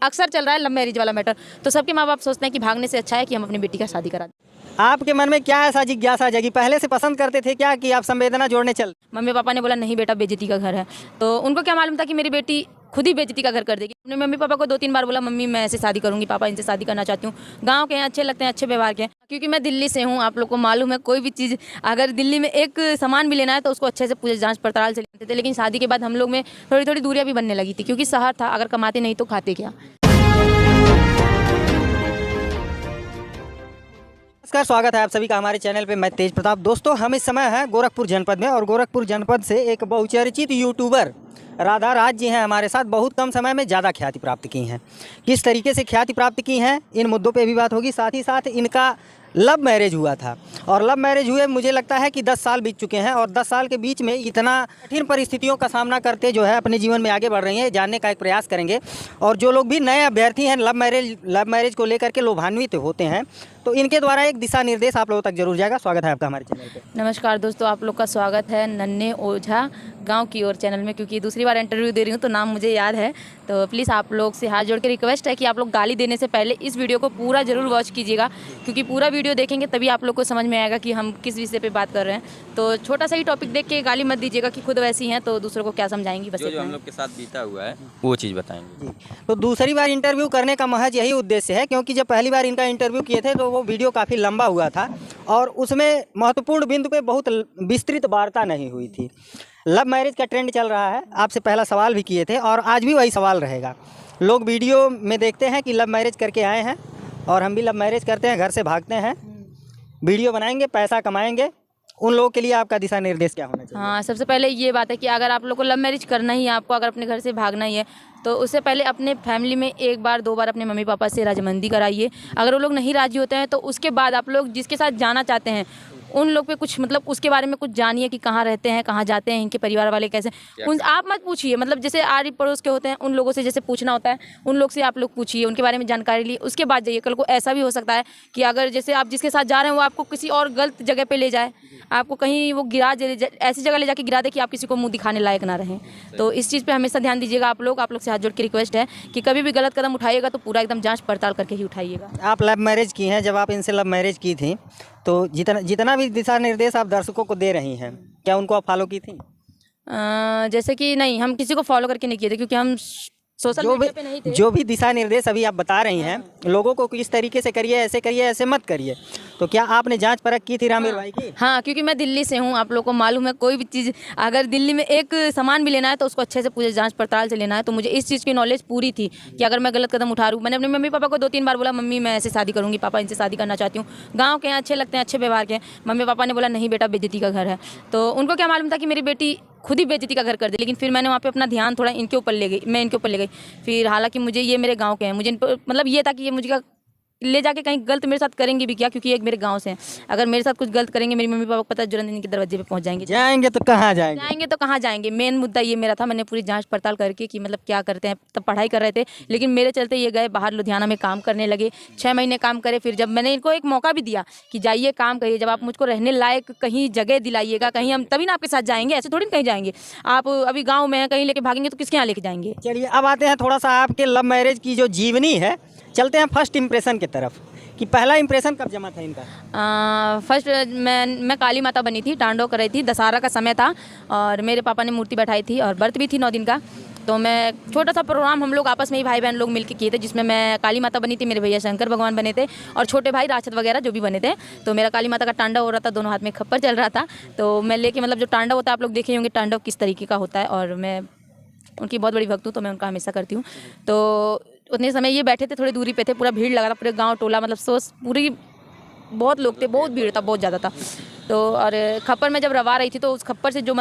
अक्सर चल रहा है लव मैरिज वाला मैटर, तो सबके माँ बाप सोचते हैं कि भागने से अच्छा है कि हम अपनी बेटी का शादी करा दें। आपके मन में क्या ऐसा जिज्ञासा जगी, पहले से पसंद करते थे क्या कि आप संवेदना जोड़ने चल? मम्मी पापा ने बोला नहीं बेटा बेइज्जती का घर है, तो उनको क्या मालूम था कि मेरी बेटी खुद ही बेइज्जती का घर कर देगी। अपने मम्मी पापा को 2-3 बार बोला मम्मी मैं ऐसे शादी करूंगी, पापा इनसे शादी करना चाहती हूँ, गांव के हैं अच्छे लगते हैं, अच्छे व्यवहार के हैं। क्योंकि मैं दिल्ली से हूँ, आप लोग को मालूम है कोई भी चीज़ अगर दिल्ली में एक सामान भी लेना है तो उसको अच्छे से पूरे जांच पड़ताल से लेते थे। लेकिन शादी के बाद हम लोग में थोड़ी थोड़ी दूरियाँ भी बनने लगी थी, क्योंकि शहर था, अगर कमाते नहीं तो खाते क्या। नमस्कार, स्वागत है आप सभी का हमारे चैनल पे। मैं तेज प्रताप। दोस्तों, हम इस समय हैं गोरखपुर जनपद में और गोरखपुर जनपद से एक बहुचर्चित यूट्यूबर राधा राज जी हैं हमारे साथ। बहुत कम समय में ज़्यादा ख्याति प्राप्त की हैं। किस तरीके से ख्याति प्राप्त की हैं, इन मुद्दों पे भी बात होगी। साथ ही साथ इनका लव मैरिज हुआ था और लव मैरिज हुए मुझे लगता है कि 10 साल बीत चुके हैं और 10 साल के बीच में इतना कठिन परिस्थितियों का सामना करते जो है अपने जीवन में आगे बढ़ रही हैं, जानने का एक प्रयास करेंगे। और जो लोग भी नए अभ्यर्थी हैं लव मैरिज को लेकर के लोभान्वित होते हैं, तो इनके द्वारा एक दिशा निर्देश आप लोगों तक जरूर जाएगा। स्वागत है आपका हमारे चैनल पे। नमस्कार दोस्तों, आप लोग का स्वागत है नन्हे ओझा गांव की ओर चैनल में। क्योंकि दूसरी बार इंटरव्यू दे रही हूं तो नाम मुझे याद है, तो प्लीज़ आप लोग से हाथ जोड़ के रिक्वेस्ट है कि आप लोग गाली देने से पहले इस वीडियो को पूरा जरूर वॉच कीजिएगा, क्योंकि पूरा वीडियो देखेंगे तभी आप लोग को समझ में आएगा कि हम किस विषय पे बात कर रहे हैं। तो छोटा सा ही टॉपिक देख के गाली मत दीजिएगा कि खुद वैसी हैं तो दूसरों को क्या समझाएंगी। बस जो हम लोग के साथ बीता हुआ है वो चीज़ बताएंगे। तो दूसरी बार इंटरव्यू करने का महज यही उद्देश्य है, क्योंकि जब पहली बार इनका इंटरव्यू किए थे तो वो वीडियो काफ़ी लंबा हुआ था और उसमें महत्वपूर्ण बिंदु पे बहुत विस्तृत वार्ता नहीं हुई थी। लव मैरिज का ट्रेंड चल रहा है, आपसे पहला सवाल भी किए थे और आज भी वही सवाल रहेगा। लोग वीडियो में देखते हैं कि लव मैरिज करके आए हैं और हम भी लव मैरिज करते हैं, घर से भागते हैं, वीडियो बनाएंगे, पैसा कमाएंगे। उन लोगों के लिए आपका दिशा निर्देश क्या होना चाहिए? हाँ, सबसे पहले ये बात है कि अगर आप लोग को लव मैरिज करना ही है, आपको अगर अपने घर से भागना ही है, तो उससे पहले अपने फैमिली में 1 बार 2 बार अपने मम्मी पापा से राजमंदी कराइए। अगर वो लोग नहीं राजी होते हैं तो उसके बाद आप लोग जिसके साथ जाना चाहते हैं उन लोग पे कुछ उसके बारे में कुछ जानिए कि कहाँ रहते हैं, कहाँ जाते हैं, इनके परिवार वाले कैसे। उन आप मत पूछिए, जैसे आरी पड़ोस के होते हैं उन लोगों से जैसे पूछना होता है, उन लोग से आप लोग पूछिए, उनके बारे में जानकारी लिए, उसके बाद जाइए। कल को ऐसा भी हो सकता है कि अगर जैसे आप जिसके साथ जा रहे हैं वो आपको किसी और गलत जगह पे ले जाए, आपको कहीं वो ऐसी जगह ले जाके गिरा दे कि आप किसी को मुँह दिखाने लायक ना रहें। तो इस चीज़ पर हमेशा ध्यान दीजिएगा। आप लोग से हाथ जोड़ के रिक्वेस्ट है कि कभी भी गलत कदम उठाइएगा तो पूरा एकदम जाँच पड़ताल करके ही उठाइएगा। आप लव मैरिज की हैं, जब आप इनसे लव मैरिज की थी तो जितना भी दिशा निर्देश आप दर्शकों को दे रही हैं, क्या उनको आप फॉलो की थी? जैसे कि नहीं, हम किसी को फॉलो करके नहीं किए थे, क्योंकि हम सोशल मीडिया पे नहीं थे। जो भी दिशा निर्देश अभी आप बता रही हैं लोगों को किस तरीके से करिए, ऐसे मत करिए, तो क्या आपने जांच परख की थी रामवीर भाई की? हाँ, क्योंकि मैं दिल्ली से हूँ, आप लोग को मालूम है कोई भी चीज़ अगर दिल्ली में एक सामान भी लेना है तो उसको अच्छे से पूरे जांच पड़ताल से लेना है। तो मुझे इस चीज़ की नॉलेज पूरी थी कि अगर मैं गलत कदम उठा रहा हूँ। मैंने अपने मम्मी पापा को 2-3 बार बोला मम्मी मैं ऐसे शादी करूँगी, पापा इनसे शादी करना चाहती हूँ, गाँव के हैं अच्छे लगते हैं, अच्छे व्यवहार के हैं। मम्मी पापा ने बोला नहीं बेटा बेइज्जती का घर है, तो उनको क्या मालूम था कि मेरी बेटी खुद ही बेइज्जती का घर कर दे। लेकिन फिर मैंने वहाँ पे अपना ध्यान थोड़ा इनके ऊपर ले गई, मैं इनके ऊपर ले गई। फिर हालांकि मुझे ये मेरे गांव के हैं, मुझे इन पर ये था कि ये मुझे ले जाके कहीं गलत मेरे साथ करेंगे भी क्या, क्योंकि एक मेरे गांव से हैं। अगर मेरे साथ कुछ गलत करेंगे मेरी मम्मी पापा को पता है, तुरंत इनके दरवाजे पे पहुंच जाएंगे। तो कहाँ जाएंगे? मेन मुद्दा ये मेरा था, मैंने पूरी जांच पड़ताल करके कि क्या करते हैं। तब पढ़ाई कर रहे थे, लेकिन मेरे चलते ये गए बाहर लुधियाना में काम करने लगे। 6 महीने काम करे। फिर जब मैंने इनको एक मौका भी दिया कि जाइए काम करिए, जब आप मुझको रहने लायक कहीं जगह दिलाइएगा, कहीं हम तभी ना आपके साथ जाएंगे, ऐसे थोड़ी ना कहीं जाएंगे। आप अभी गाँव में कहीं लेके भागेंगे तो किसके यहाँ लेके जाएंगे। चलिए, अब आते हैं थोड़ा सा आपके लव मैरिज की जो जीवनी है, चलते हैं फर्स्ट इंप्रेशन की तरफ कि पहला इंप्रेशन कब जमा था इनका? फर्स्ट मैं काली माता बनी थी, तांडव कर रही थी, दशहरा का समय था और मेरे पापा ने मूर्ति बैठाई थी और व्रत भी थी 9 दिन का। तो मैं छोटा सा प्रोग्राम हम लोग आपस में ही भाई बहन लोग मिलकर किए थे, जिसमें मैं काली माता बनी थी, मेरे भैया शंकर भगवान बने थे और छोटे भाई राक्षस वगैरह जो भी बने थे। तो मेरा काली माता का तांडव हो रहा था, दोनों हाथ में खप्पर चल रहा था। तो मैं लेके जो तांडव होता है आप लोग देखे होंगे तांडव किस तरीके का होता है, और मैं उनकी बहुत बड़ी भक्त हूँ, तो मैं उनका हमेशा करती हूँ। तो उतने समय ये बैठे थे, थोड़ी दूरी पे थे, पूरा भीड़ लगा था, पूरे गांव टोला सोच पूरी बहुत लोग थे, बहुत भीड़ था, बहुत ज़्यादा था। तो और खप्पर में जब रवा रही थी तो उस खप्पर से जो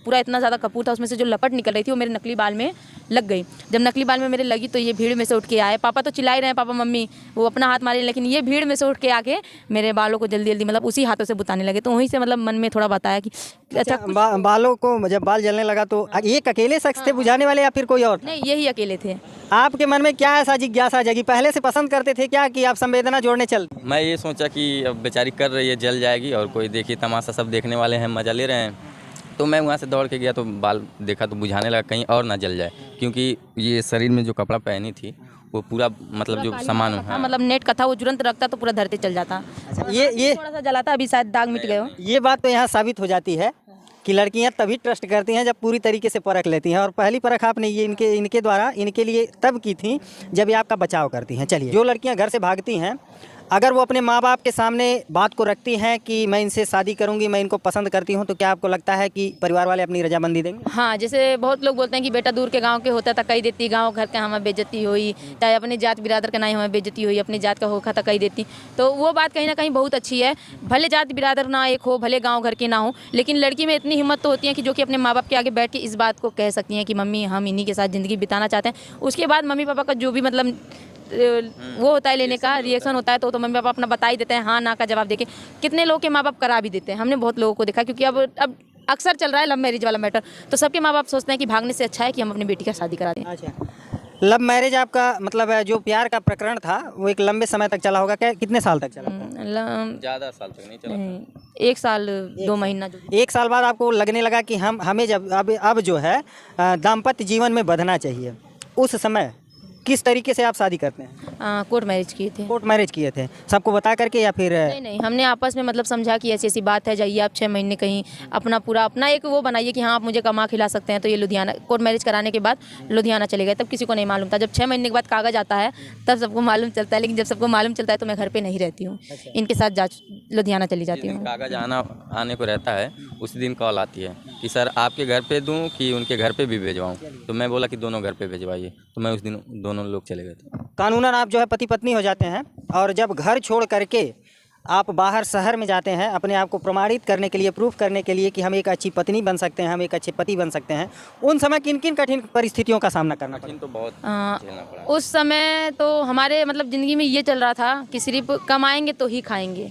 पूरा इतना ज़्यादा कपूर था, उसमें से जो लपट निकल रही थी वो मेरे नकली बाल में लग गई। जब नकली बाल में मेरे लगी तो ये भीड़ में से उठ के आए। पापा तो चिल्ला ही रहे हैं, पापा मम्मी वो अपना हाथ मारे, लेकिन ये भीड़ में से उठ के आके मेरे बालों को जल्दी जल्दी उसी हाथों से बुताने लगे। तो वहीं से मन में थोड़ा बताया कि अच्छा बालों को जब बाल जलने लगा तो एक अकेले शख्स थे बुझाने वाले या फिर कोई और? नहीं, यही अकेले थे। आपके मन में क्या ऐसा जिज्ञासा जगी, पहले से पसंद करते थे क्या कि आप संवेदना जोड़ने चल? मैं ये सोचा कि अब बेचारी कर रही है, जल जाएगी और कोई देखिए तमाशा, सब देखने वाले हैं, मज़ा ले रहे हैं, तो मैं वहाँ से दौड़ के गया तो बाल देखा तो बुझाने लगा कहीं और ना जल जाए, क्योंकि ये शरीर में जो कपड़ा पहनी थी वो पूरा मतलब जो सामान था, मतलब नेट का था, वो तुरंत रखता तो पूरा धरती चल जाता। ये थोड़ा सा जला था, अभी शायद दाग मिट गए हो। ये बात तो यहाँ साबित हो जाती है कि लड़कियां तभी ट्रस्ट करती हैं जब पूरी तरीके से परख लेती हैं, और पहली परख आपने ये इनके द्वारा इनके लिए तब की थी जब ये आपका बचाव करती हैं। चलिए, जो लड़कियां घर से भागती हैं, अगर वो अपने माँ बाप के सामने बात को रखती हैं कि मैं इनसे शादी करूंगी, मैं इनको पसंद करती हूं, तो क्या आपको लगता है कि परिवार वाले अपनी रजामंदी देंगे? हाँ, जैसे बहुत लोग बोलते हैं कि बेटा दूर के गांव के होता था कही देती, गांव घर का हमें बेइज्जती हुई, चाहे अपने जात बिरादर का नहीं हमें बेइज्जती हुई, अपनी जात का होखा था कही देती। तो वो बात कहीं ना कहीं बहुत अच्छी है, भले जात बिरादर ना एक हो, भले गाँव घर के ना हो, लेकिन लड़की में इतनी हिम्मत तो होती है कि जो कि अपने माँ बाप के आगे बैठ के इस बात को कह सकती हैं कि मम्मी हम इन्हीं के साथ ज़िंदगी बिताना चाहते हैं। उसके बाद मम्मी पापा का जो भी मतलब वो होता है, लेने का रिएक्शन होता है, तो मम्मी पापा अपना बता ही देते हैं, हाँ ना का जवाब देके। कितने लोग के माँ बाप करा भी देते हैं, हमने बहुत लोगों को देखा, क्योंकि अब अक्सर चल रहा है लव मैरिज वाला मैटर, तो सबके माँ बाप सोचते हैं कि भागने से अच्छा है कि हम अपनी बेटी का शादी करा दें। अच्छा, लव मैरिज आपका मतलब जो प्यार का प्रकरण था वो एक लंबे समय तक चला होगा, क्या कितने साल तक चला? ज़्यादा साल तक नहीं चला, 1 साल 2 महीना। 1 साल बाद आपको लगने लगा कि हमें जब अब जो है दाम्पत्य जीवन में बंधना चाहिए, उस समय किस तरीके से आप शादी करते हैं? कोर्ट मैरिज किए थे। कोर्ट मैरिज किए थे, सबको बता करके या फिर? नहीं, हमने आपस में मतलब समझा कि ऐसी ऐसी बात है, जाइए आप 6 महीने कहीं अपना एक वो बनाइए कि हाँ आप मुझे कमा खिला सकते हैं। तो ये लुधियाना कोर्ट मैरिज कराने के बाद लुधियाना चले गए, तब किसी को नहीं मालूम था। जब 6 महीने के बाद कागज़ आता है तब सबको मालूम चलता है, लेकिन जब सबको मालूम चलता है तो मैं घर पर नहीं रहती हूँ, इनके साथ लुधियाना चली जाती हूँ। कागज़ आने को रहता है, उस दिन कॉल आती है कि सर आपके घर पे दूं कि उनके घर पे भी भेजवाऊं, तो मैं बोला कि दोनों घर पे भेजवाइए, तो मैं उस दिन दोनों लोग चले गए थे। कानूनन आप जो है पति पत्नी हो जाते हैं, और जब घर छोड़ करके आप बाहर शहर में जाते हैं अपने आप को प्रमाणित करने के लिए, प्रूफ करने के लिए कि हम एक अच्छी पत्नी बन सकते हैं, हम एक अच्छे पति बन सकते हैं, उन समय किन किन कठिन परिस्थितियों का सामना करना पड़ा? तो बहुत झेलना पड़ा। उस समय तो हमारे मतलब ज़िंदगी में ये चल रहा था कि सिर्फ कमाएंगे तो ही खाएंगे,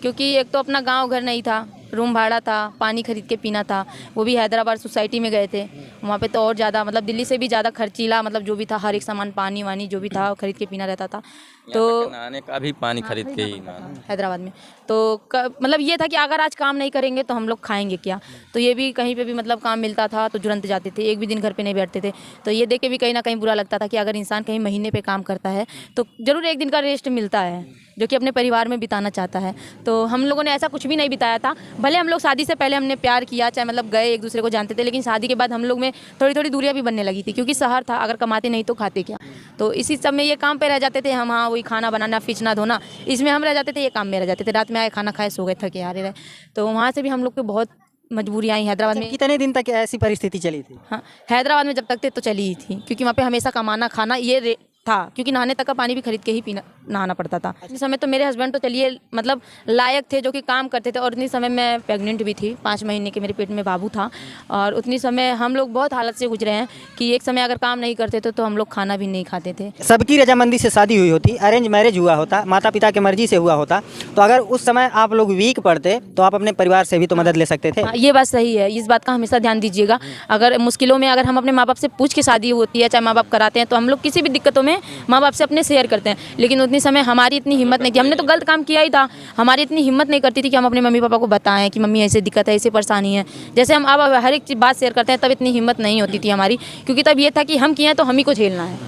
क्योंकि एक तो अपना गांव घर नहीं था, रूम भाड़ा था, पानी खरीद के पीना था, वो भी हैदराबाद सोसाइटी में गए थे, वहाँ पे तो और ज़्यादा मतलब दिल्ली से भी ज़्यादा खर्चीला, मतलब जो भी था हर एक सामान, पानी वानी जो भी था खरीद के पीना रहता था। तो नहाने का भी पानी खरीद के ही नहाना हैदराबाद में तो मतलब ये था कि अगर आज काम नहीं करेंगे तो हम लोग खाएंगे क्या। तो ये भी कहीं पे भी मतलब काम मिलता था तो तुरंत जाते थे, एक भी दिन घर पे नहीं बैठते थे। तो ये देख के भी कहीं ना कहीं बुरा लगता था कि अगर इंसान कहीं महीने पे काम करता है तो ज़रूर एक दिन का रेस्ट मिलता है जो कि अपने परिवार में बिताना चाहता है। तो हम लोगों ने ऐसा कुछ भी नहीं बिताया था। भले हम लोग शादी से पहले हमने प्यार किया, चाहे मतलब गए एक दूसरे को जानते थे, लेकिन शादी के बाद हम लोग में थोड़ी थोड़ी दूरियां भी बनने लगी थी, क्योंकि शहर था, अगर कमाते नहीं तो खाते क्या। तो इसी सब में ये काम पे रह जाते थे हम, हाँ वही खाना बनाना, खींचना धोना, इसमें हम रह जाते थे, ये काम में रह जाते थे। रात में आए खाना खाए सो गए, थके हारे रहे। तो वहाँ से भी हम लोग को बहुत मजबूरी आई हैदराबाद में। कितने दिन तक ऐसी परिस्थिति चली थी? हाँ, हैदराबाद में जब तक थे तो चली ही थी, क्योंकि वहाँ पे हमेशा कमाना खाना ये था, क्योंकि नहाने तक का पानी भी खरीद के ही नहाना पड़ता था। इस समय तो मेरे हस्बैंड तो चलिए मतलब लायक थे, जो कि काम करते थे, और उतनी समय मैं प्रेग्नेंट भी थी, 5 महीने के मेरे पेट में बाबू था। और उतनी समय हम लोग बहुत हालत से गुजरे हैं कि एक समय अगर काम नहीं करते थे तो हम लोग खाना भी नहीं खाते थे। सबकी रजामंदी से शादी हुई होती, अरेंज मैरिज हुआ होता, माता पिता की मर्जी से हुआ होता, तो अगर उस समय आप लोग वीक पड़ते तो आप अपने परिवार से भी तो मदद ले सकते थे। हाँ, ये बात सही है, इस बात का हमेशा ध्यान दीजिएगा। अगर मुश्किलों में अगर हम अपने माँ बाप से पूछ के शादी होती है, चाहे माँ बाप कराते हैं, तो हम लोग किसी भी दिक्कतों में माँ बाप से अपने शेयर करते हैं। लेकिन उतनी समय हमारी इतनी हिम्मत नहीं की, हमने तो गलत काम किया ही था, हमारी इतनी हिम्मत नहीं करती थी कि हम अपने मम्मी पापा को बताएं कि मम्मी ऐसे दिक्कत है, ऐसे परेशानी है। जैसे हम अब हर एक चीज़ बात शेयर करते हैं, तब इतनी हिम्मत नहीं होती थी हमारी, क्योंकि तब ये था कि हम किए हैं तो हम ही को झेलना है,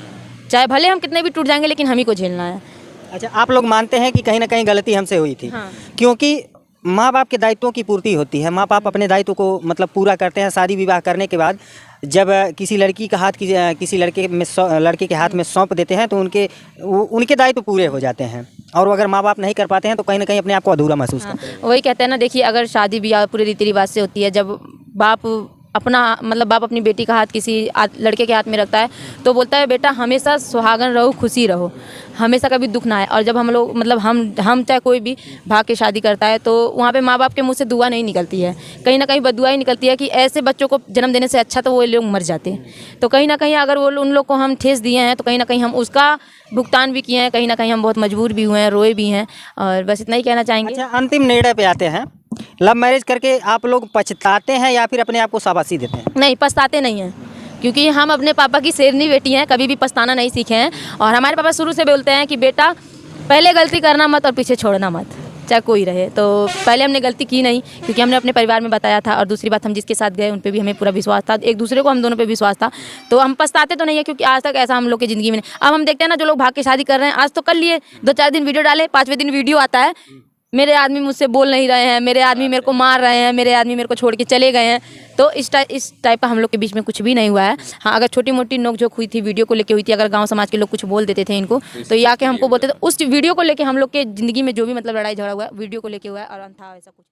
चाहे भले हम कितने भी टूट जाएंगे लेकिन हम ही को झेलना है। अच्छा, आप लोग मानते हैं कि कहीं ना कहीं गलती हमसे हुई थी? हाँ। क्योंकि माँ बाप के दायित्वों की पूर्ति होती है, माँ बाप अपने दायित्व को मतलब पूरा करते हैं। शादी विवाह करने के बाद जब किसी लड़की का हाथ किसी लड़के के हाथ में सौंप देते हैं तो उनके दायित्व पूरे हो जाते हैं, और अगर माँ बाप नहीं कर पाते हैं तो कहीं ना कहीं अपने आप को अधूरा महसूस करते हैं। वही कहते हैं ना, देखिए अगर शादी ब्याह पूरे रीति रिवाज से होती है, जब बाप अपनी बेटी का हाथ किसी लड़के के हाथ में रखता है तो बोलता है बेटा हमेशा सुहागन रहो, खुशी रहो, हमेशा कभी दुख ना आए। और जब हम लोग मतलब हम चाहे कोई भी भाग के शादी करता है तो वहाँ पे माँ बाप के मुंह से दुआ नहीं निकलती है, कहीं ना कहीं बदुआ ही निकलती है कि ऐसे बच्चों को जन्म देने से अच्छा तो वो लोग मर जाते हैं। तो कहीं ना कहीं अगर वो उन लोग को हम ठेस दिए हैं तो कहीं ना कहीं हम उसका भुगतान भी किए हैं, कहीं ना कहीं हम बहुत मजबूर भी हुए हैं, रोए भी हैं, और बस इतना ही कहना चाहेंगे। अच्छा, अंतिम निर्णय पे आते हैं। लव मैरिज करके आप लोग पछताते हैं या फिर अपने आप को शाबाशी देते हैं? नहीं, पछताते नहीं हैं, क्योंकि हम अपने पापा की शेरनी बेटी हैं, कभी भी पछताना नहीं सीखे हैं। और हमारे पापा शुरू से बोलते हैं कि बेटा पहले गलती करना मत और पीछे छोड़ना मत। चाहे कोई रहे। तो पहले हमने गलती की नहीं, क्योंकि हमने अपने परिवार में बताया था, और दूसरी बात हम जिसके साथ गए उन पे भी हमें पूरा विश्वास था, एक दूसरे को हम दोनों पे विश्वास था। तो हम पछताते तो नहीं है, क्योंकि आज तक ऐसा हम लोग की ज़िंदगी में नहीं। अब हम देखते हैं ना, जो लोग भाग के शादी कर रहे हैं, आज तो कर लिए, 2-4 दिन वीडियो डाले, 5वें दिन वीडियो आता है, मेरे आदमी मुझसे बोल नहीं रहे हैं, मेरे आदमी मेरे को मार रहे हैं, मेरे आदमी मेरे को छोड़ के चले गए हैं। तो इस टाइप का हम लोग के बीच में कुछ भी नहीं हुआ है। हाँ, अगर छोटी मोटी नोकझोंक हुई थी, वीडियो को लेके हुई थी, अगर गांव समाज के लोग कुछ बोल देते थे इनको, तो ये आके हमको बोलते थे। उस वीडियो को लेके हम लोग के ज़िंदगी में जो भी मतलब लड़ाई झगड़ा हुआ है, वीडियो को लेके हुआ है, और अन्यथा ऐसा कुछ